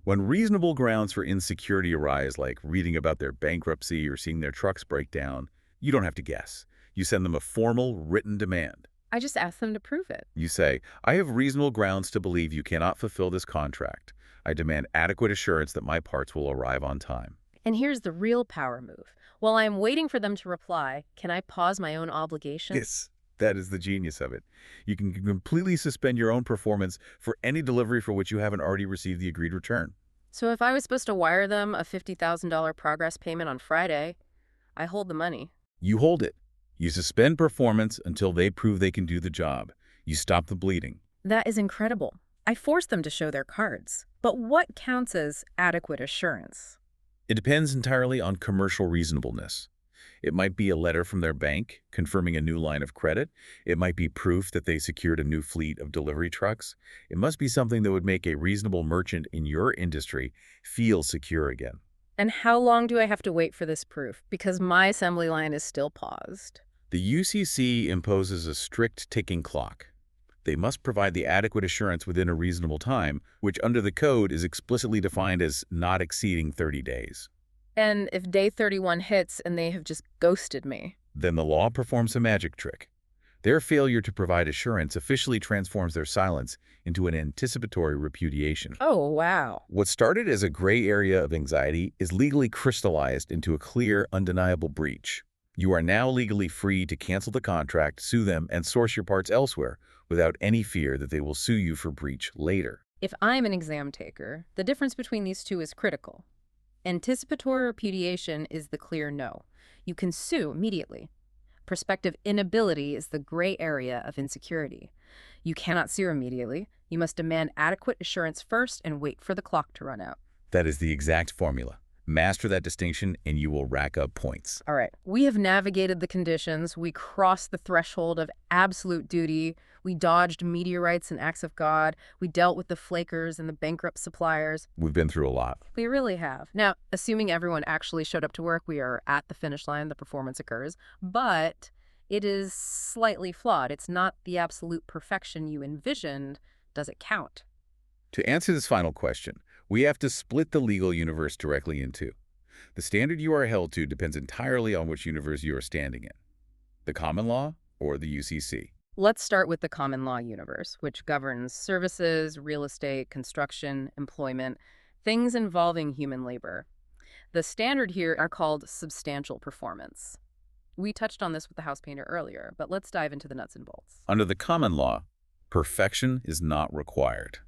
When reasonable grounds for insecurity arise, like reading about their bankruptcy or seeing their trucks break down, you don't have to guess. You send them a formal, written demand. I just ask them to prove it. You say, I have reasonable grounds to believe you cannot fulfill this contract. I demand adequate assurance that my parts will arrive on time. And here's the real power move. While I am waiting for them to reply, can I pause my own obligation? Yes, that is the genius of it. You can completely suspend your own performance for any delivery for which you haven't already received the agreed return. So if I was supposed to wire them a $50,000 progress payment on Friday, I hold the money. You hold it. You suspend performance until they prove they can do the job. You stop the bleeding. That is incredible. I force them to show their cards. But what counts as adequate assurance? It depends entirely on commercial reasonableness. It might be a letter from their bank confirming a new line of credit. It might be proof that they secured a new fleet of delivery trucks. It must be something that would make a reasonable merchant in your industry feel secure again. And how long do I have to wait for this proof? Because my assembly line is still paused. The UCC imposes a strict ticking clock. They must provide the adequate assurance within a reasonable time, which under the code is explicitly defined as not exceeding 30 days. And if day 31 hits and they have just ghosted me? Then the law performs a magic trick. Their failure to provide assurance officially transforms their silence into an anticipatory repudiation. Oh, wow. What started as a gray area of anxiety is legally crystallized into a clear, undeniable breach. You are now legally free to cancel the contract, sue them, and source your parts elsewhere without any fear that they will sue you for breach later. If I'm an exam taker, the difference between these two is critical. Anticipatory repudiation is the clear no. You can sue immediately. Prospective inability is the gray area of insecurity. You cannot sue immediately. You must demand adequate assurance first and wait for the clock to run out. That is the exact formula. Master that distinction and you will rack up points. All right. We have navigated the conditions. We crossed the threshold of absolute duty. We dodged meteorites and acts of God. We dealt with the flakers and the bankrupt suppliers. We've been through a lot. We really have. Now, assuming everyone actually showed up to work, we are at the finish line, the performance occurs, but it is slightly flawed. It's not the absolute perfection you envisioned. Does it count? To answer this final question, we have to split the legal universe directly in two. The standard you are held to depends entirely on which universe you are standing in, the common law or the UCC. Let's start with the common law universe, which governs services, real estate, construction, employment, things involving human labor. The standard here are called substantial performance. We touched on this with the house painter earlier, but let's dive into the nuts and bolts. Under the common law, perfection is not required.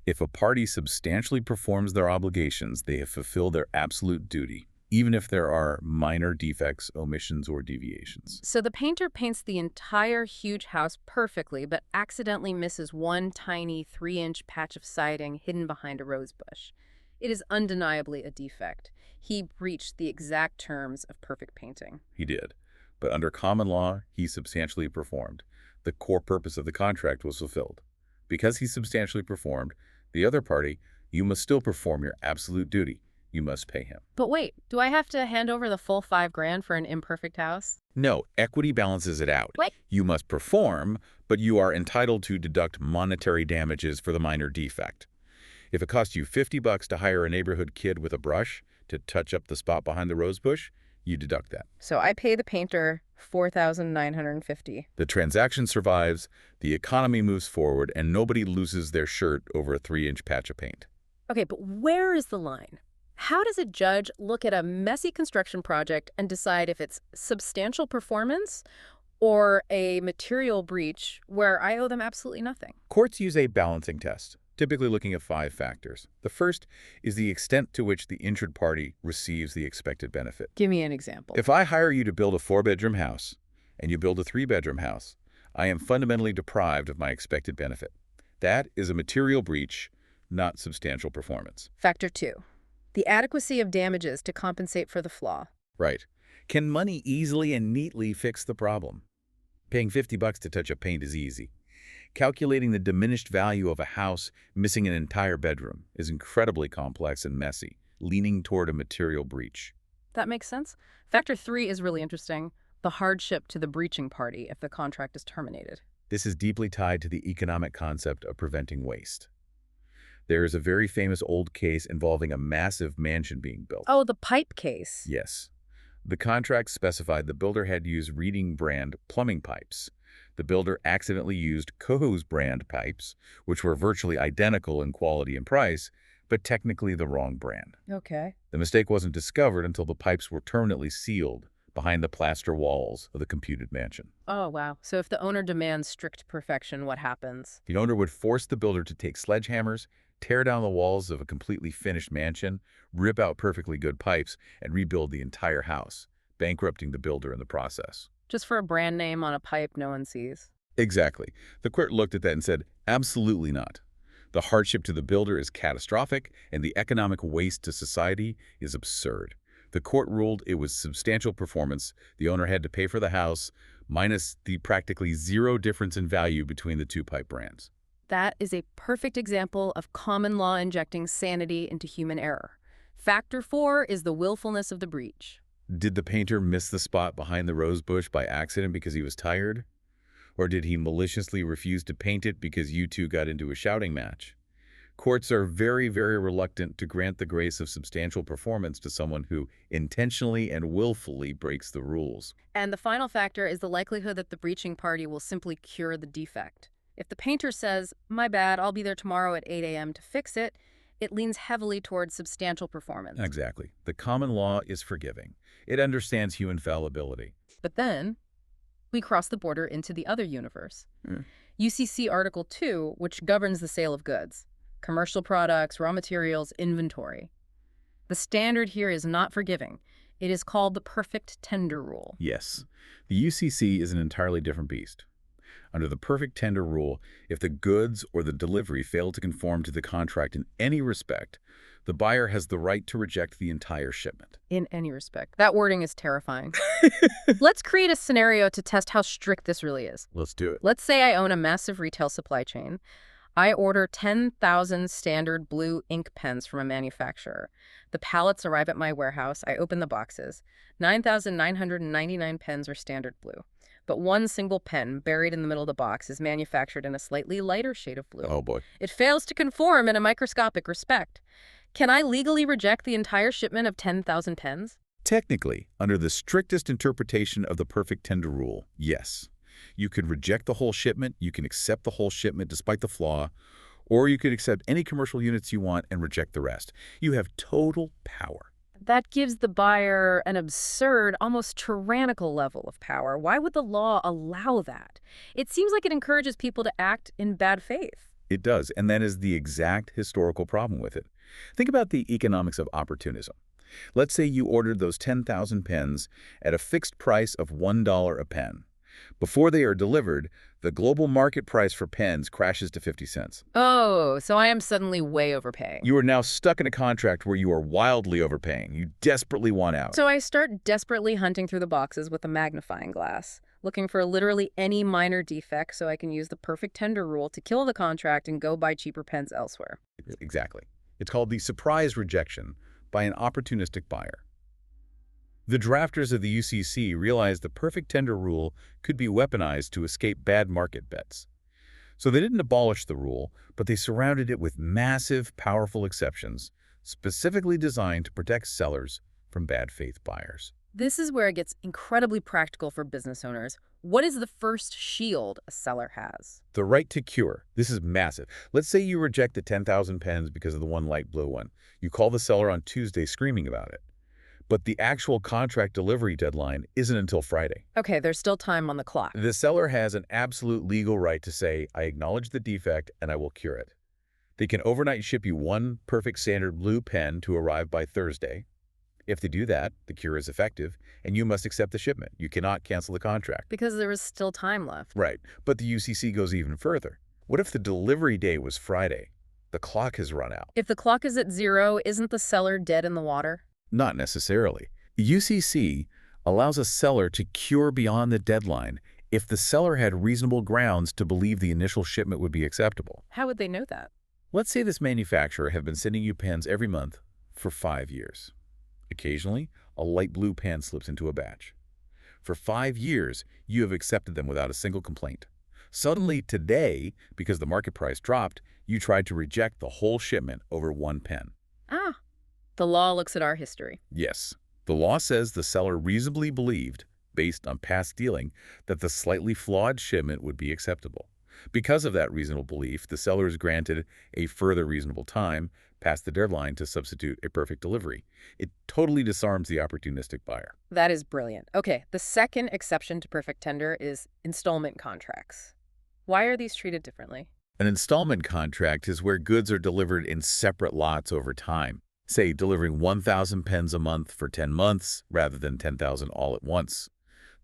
If a party substantially performs their obligations, they have fulfilled their absolute duty, even if there are minor defects, omissions, or deviations. So the painter paints the entire huge house perfectly, but accidentally misses one tiny 3-inch patch of siding hidden behind a rose bush. It is undeniably a defect. He breached the exact terms of perfect painting. He did. But under common law, he substantially performed. The core purpose of the contract was fulfilled. Because he substantially performed, the other party, you must still perform your absolute duty. You must pay him. But wait, do I have to hand over the full $5,000 for an imperfect house? No, equity balances it out. What? You must perform, but you are entitled to deduct monetary damages for the minor defect. If it costs you $50 to hire a neighborhood kid with a brush to touch up the spot behind the rose bush, you deduct that. So I pay the painter $4,950. The transaction survives, the economy moves forward, and nobody loses their shirt over a 3-inch patch of paint. Okay, but where is the line? How does a judge look at a messy construction project and decide if it's substantial performance or a material breach where I owe them absolutely nothing? Courts use a balancing test, typically looking at 5 factors. The first is the extent to which the injured party receives the expected benefit. Give me an example. If I hire you to build a 4-bedroom house and you build a 3-bedroom house, I am fundamentally deprived of my expected benefit. That is a material breach, not substantial performance. Factor 2, the adequacy of damages to compensate for the flaw. Right. Can money easily and neatly fix the problem? Paying $50 to touch a paint is easy. Calculating the diminished value of a house missing an entire bedroom is incredibly complex and messy, leaning toward a material breach. That makes sense. Factor 3 is really interesting, the hardship to the breaching party if the contract is terminated. This is deeply tied to the economic concept of preventing waste. There is a very famous old case involving a massive mansion being built. Oh, the pipe case. Yes. The contract specified the builder had used Reading brand plumbing pipes. The builder accidentally used Coho's brand pipes, which were virtually identical in quality and price, but technically the wrong brand. Okay. The mistake wasn't discovered until the pipes were permanently sealed behind the plaster walls of the computed mansion. Oh, wow. So if the owner demands strict perfection, what happens? The owner would force the builder to take sledgehammers, tear down the walls of a completely finished mansion, rip out perfectly good pipes, and rebuild the entire house, bankrupting the builder in the process. Just for a brand name on a pipe no one sees. Exactly. The court looked at that and said, absolutely not. The hardship to the builder is catastrophic, and the economic waste to society is absurd. The court ruled it was substantial performance. The owner had to pay for the house, minus the practically zero difference in value between the two pipe brands. That is a perfect example of common law injecting sanity into human error. Factor 4 is the willfulness of the breach. Did the painter miss the spot behind the rose bush by accident because he was tired? Or did he maliciously refuse to paint it because you two got into a shouting match? Courts are very, very reluctant to grant the grace of substantial performance to someone who intentionally and willfully breaks the rules. And the final factor is the likelihood that the breaching party will simply cure the defect. If the painter says, "My bad, I'll be there tomorrow at 8 a.m. to fix it," it leans heavily towards substantial performance. Exactly. The common law is forgiving. It understands human fallibility. But then we cross the border into the other universe. UCC Article 2, which governs the sale of goods, commercial products, raw materials, inventory. The standard here is not forgiving. It is called the perfect tender rule. Yes. The UCC is an entirely different beast. Under the perfect tender rule, if the goods or the delivery fail to conform to the contract in any respect, the buyer has the right to reject the entire shipment. In any respect. That wording is terrifying. Let's create a scenario to test how strict this really is. Let's do it. Let's say I own a massive retail supply chain. I order 10,000 standard blue ink pens from a manufacturer. The pallets arrive at my warehouse. I open the boxes. 9,999 pens are standard blue. But one single pen, buried in the middle of the box, is manufactured in a slightly lighter shade of blue. Oh boy. It fails to conform in a microscopic respect. Can I legally reject the entire shipment of 10,000 pens? Technically, under the strictest interpretation of the perfect tender rule, yes. You could reject the whole shipment, you can accept the whole shipment despite the flaw, or you could accept any commercial units you want and reject the rest. You have total power. That gives the buyer an absurd, almost tyrannical level of power. Why would the law allow that? It seems like it encourages people to act in bad faith. It does, and that is the exact historical problem with it. Think about the economics of opportunism. Let's say you ordered those 10,000 pens at a fixed price of $1 a pen. Before they are delivered, the global market price for pens crashes to 50 cents. Oh, so I am suddenly way overpaying. You are now stuck in a contract where you are wildly overpaying. You desperately want out. So I start desperately hunting through the boxes with a magnifying glass, looking for literally any minor defect so I can use the perfect tender rule to kill the contract and go buy cheaper pens elsewhere. Exactly. It's called the surprise rejection by an opportunistic buyer. The drafters of the UCC realized the perfect tender rule could be weaponized to escape bad market bets. So they didn't abolish the rule, but they surrounded it with massive, powerful exceptions, specifically designed to protect sellers from bad faith buyers. This is where it gets incredibly practical for business owners. What is the first shield a seller has? The right to cure. This is massive. Let's say you reject the 10,000 pens because of the one light blue one. You call the seller on Tuesday screaming about it. But the actual contract delivery deadline isn't until Friday. Okay, there's still time on the clock. The seller has an absolute legal right to say, I acknowledge the defect and I will cure it. They can overnight ship you one perfect standard blue pen to arrive by Thursday. If they do that, the cure is effective, and you must accept the shipment. You cannot cancel the contract. Because there is still time left. Right, but the UCC goes even further. What if the delivery day was Friday? The clock has run out. If the clock is at 0, isn't the seller dead in the water? Not necessarily. The UCC allows a seller to cure beyond the deadline if the seller had reasonable grounds to believe the initial shipment would be acceptable. How would they know that? Let's say this manufacturer have been sending you pens every month for 5 years. Occasionally, a light blue pen slips into a batch. For 5 years, you have accepted them without a single complaint. Suddenly, today, because the market price dropped, you tried to reject the whole shipment over one pen. Ah, the law looks at our history. Yes, the law says the seller reasonably believed, based on past dealing, that the slightly flawed shipment would be acceptable. Because of that reasonable belief, the seller is granted a further reasonable time past the deadline to substitute a perfect delivery. It totally disarms the opportunistic buyer. That is brilliant. Okay, the second exception to perfect tender is installment contracts. Why are these treated differently? An installment contract is where goods are delivered in separate lots over time. Say, delivering 1,000 pens a month for 10 months rather than 10,000 all at once.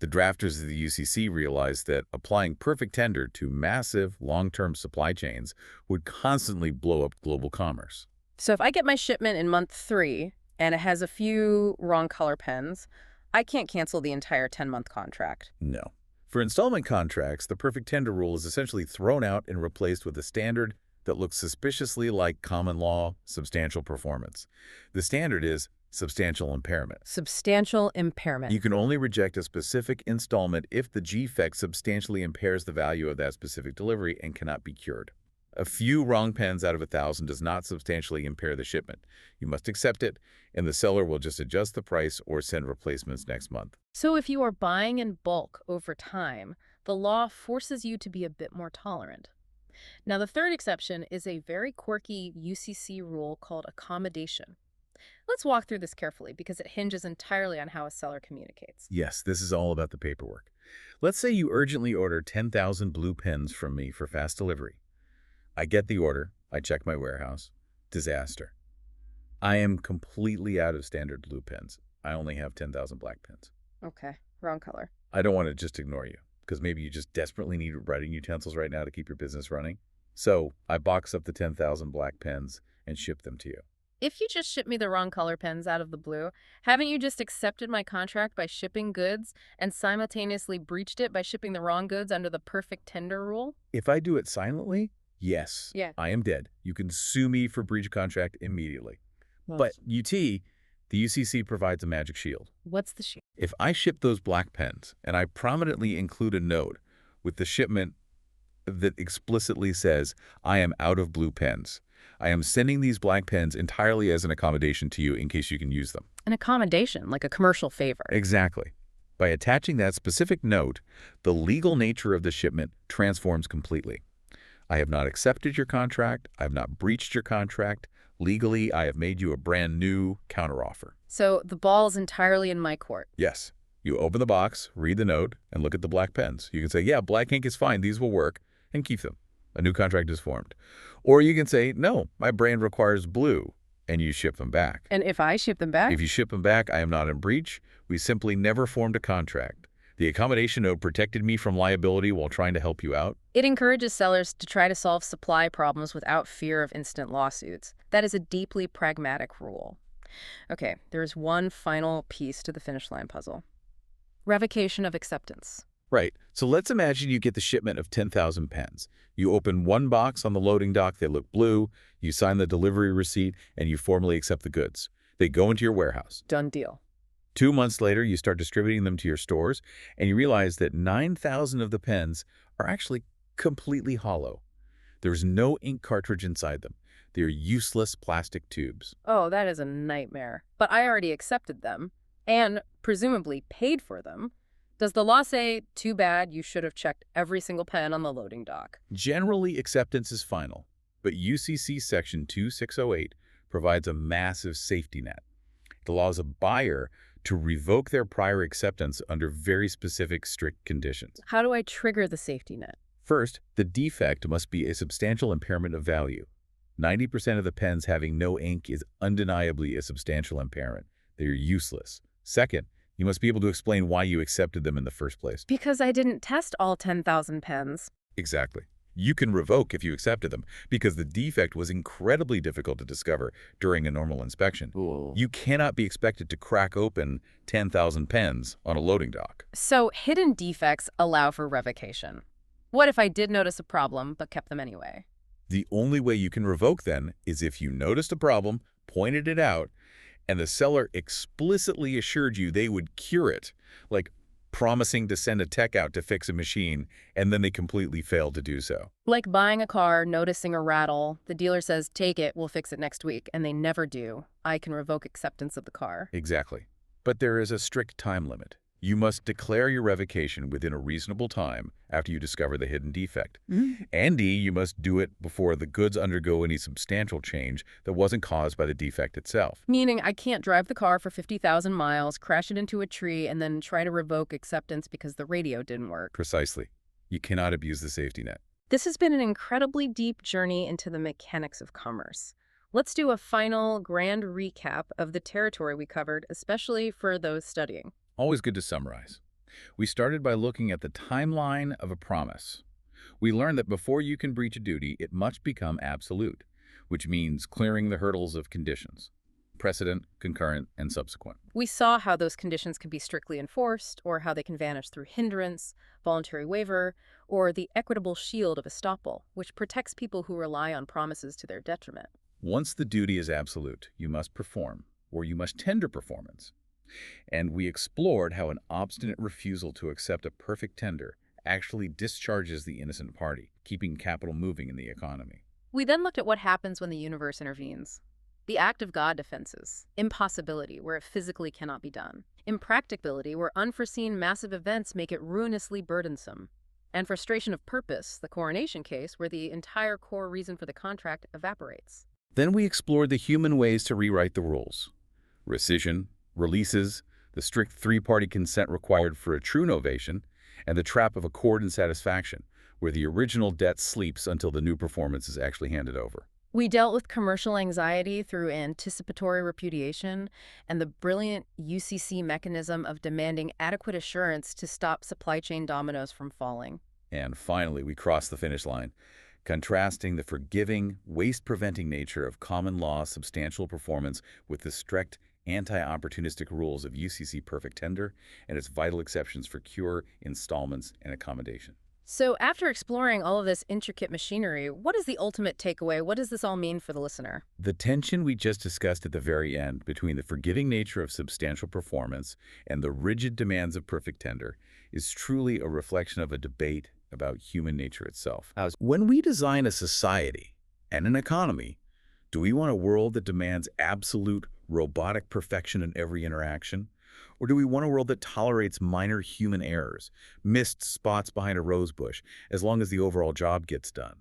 The drafters of the UCC realized that applying perfect tender to massive, long-term supply chains would constantly blow up global commerce. So if I get my shipment in month 3 and it has a few wrong color pens, I can't cancel the entire 10-month contract. No. For installment contracts, the perfect tender rule is essentially thrown out and replaced with a standard that looks suspiciously like common law substantial performance. The standard is substantial impairment. Substantial impairment. You can only reject a specific installment if the defect substantially impairs the value of that specific delivery and cannot be cured. A few wrong pens out of 1,000 does not substantially impair the shipment. You must accept it, and the seller will just adjust the price or send replacements next month. So if you are buying in bulk over time, the law forces you to be a bit more tolerant. Now, the third exception is a very quirky UCC rule called accommodation. Let's walk through this carefully because it hinges entirely on how a seller communicates. Yes, this is all about the paperwork. Let's say you urgently order 10,000 blue pens from me for fast delivery. I get the order. I check my warehouse. Disaster. I am completely out of standard blue pens. I only have 10,000 black pens. Okay, wrong color. I don't want to just ignore you, because maybe you just desperately need writing utensils right now to keep your business running. So I box up the 10,000 black pens and ship them to you. If you just ship me the wrong color pens out of the blue, haven't you just accepted my contract by shipping goods and simultaneously breached it by shipping the wrong goods under the perfect tender rule? If I do it silently, yes, Yeah. I am dead. You can sue me for breach of contract immediately. But the UCC provides a magic shield. What's the shield? If I ship those black pens and I prominently include a note with the shipment that explicitly says, I am out of blue pens, I am sending these black pens entirely as an accommodation to you in case you can use them. An accommodation, like a commercial favor. Exactly. By attaching that specific note, the legal nature of the shipment transforms completely. I have not accepted your contract. I have not breached your contract. Legally, I have made you a brand new counteroffer. So the ball's entirely in my court. Yes. You open the box, read the note, and look at the black pens. You can say, yeah, black ink is fine. These will work, and keep them. A new contract is formed. Or you can say, no, my brand requires blue, and you ship them back. And if I ship them back? If you ship them back, I am not in breach. We simply never formed a contract. The accommodation note protected me from liability while trying to help you out. It encourages sellers to try to solve supply problems without fear of instant lawsuits. That is a deeply pragmatic rule. Okay, there's one final piece to the finish line puzzle. Revocation of acceptance. Right. So let's imagine you get the shipment of 10,000 pens. You open one box on the loading dock, they look blue, you sign the delivery receipt, and you formally accept the goods. They go into your warehouse. Done deal. 2 months later, you start distributing them to your stores, and you realize that 9,000 of the pens are actually completely hollow. There's no ink cartridge inside them. They're useless plastic tubes. Oh, that is a nightmare. But I already accepted them, and presumably paid for them. Does the law say, too bad, you should have checked every single pen on the loading dock? Generally, acceptance is final, but UCC Section 2608 provides a massive safety net. It allows a buyer to revoke their prior acceptance under very specific, strict conditions. How do I trigger the safety net? First, the defect must be a substantial impairment of value. 90% of the pens having no ink is undeniably a substantial impairment. They are useless. Second, you must be able to explain why you accepted them in the first place. Because I didn't test all 10,000 pens. Exactly. You can revoke if you accepted them because the defect was incredibly difficult to discover during a normal inspection. Ooh. You cannot be expected to crack open 10,000 pens on a loading dock. So hidden defects allow for revocation. What if I did notice a problem but kept them anyway? The only way you can revoke then is if you noticed a problem, pointed it out, and the seller explicitly assured you they would cure it, like promising to send a tech out to fix a machine, and then they completely failed to do so. Like buying a car, noticing a rattle, the dealer says, take it, we'll fix it next week, and they never do. I can revoke acceptance of the car. Exactly. But there is a strict time limit. You must declare your revocation within a reasonable time after you discover the hidden defect. And D, you must do it before the goods undergo any substantial change that wasn't caused by the defect itself. Meaning I can't drive the car for 50,000 miles, crash it into a tree, and then try to revoke acceptance because the radio didn't work. Precisely. You cannot abuse the safety net. This has been an incredibly deep journey into the mechanics of commerce. Let's do a final grand recap of the territory we covered, especially for those studying. Always good to summarize. We started by looking at the timeline of a promise. We learned that before you can breach a duty, it must become absolute, which means clearing the hurdles of conditions: precedent, concurrent, and subsequent. We saw how those conditions can be strictly enforced, or how they can vanish through hindrance, voluntary waiver, or the equitable shield of estoppel, which protects people who rely on promises to their detriment. Once the duty is absolute, you must perform, or you must tender performance. And we explored how an obstinate refusal to accept a perfect tender actually discharges the innocent party, keeping capital moving in the economy. We then looked at what happens when the universe intervenes. The act of God defenses, impossibility, where it physically cannot be done, impracticability, where unforeseen massive events make it ruinously burdensome, and frustration of purpose, the coronation case, where the entire core reason for the contract evaporates. Then we explored the human ways to rewrite the rules: rescission, releases, the strict three-party consent required for a true novation, and the trap of accord and satisfaction, where the original debt sleeps until the new performance is actually handed over. We dealt with commercial anxiety through anticipatory repudiation and the brilliant UCC mechanism of demanding adequate assurance to stop supply chain dominoes from falling. And finally, we crossed the finish line, contrasting the forgiving, waste-preventing nature of common law substantial performance with the strict, anti-opportunistic rules of UCC perfect tender and its vital exceptions for cure, installments, and accommodation. So after exploring all of this intricate machinery, what is the ultimate takeaway? What does this all mean for the listener? The tension we just discussed at the very end between the forgiving nature of substantial performance and the rigid demands of perfect tender is truly a reflection of a debate about human nature itself. When we design a society and an economy, do we want a world that demands absolute robotic perfection in every interaction? Or do we want a world that tolerates minor human errors, missed spots behind a rose bush, as long as the overall job gets done?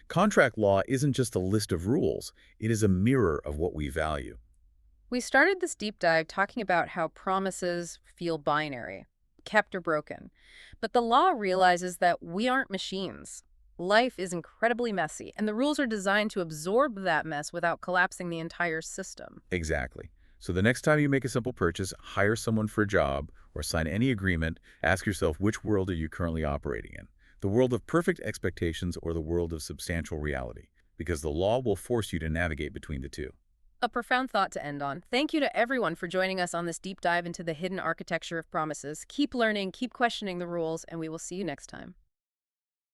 Contract law isn't just a list of rules, it is a mirror of what we value. We started this deep dive talking about how promises feel binary, kept or broken. But the law realizes that we aren't machines. Life is incredibly messy, and the rules are designed to absorb that mess without collapsing the entire system. Exactly. So the next time you make a simple purchase, hire someone for a job, or sign any agreement, ask yourself, which world are you currently operating in? The world of perfect expectations or the world of substantial reality? Because the law will force you to navigate between the two. A profound thought to end on. Thank you to everyone for joining us on this deep dive into the hidden architecture of promises. Keep learning, keep questioning the rules, and we will see you next time.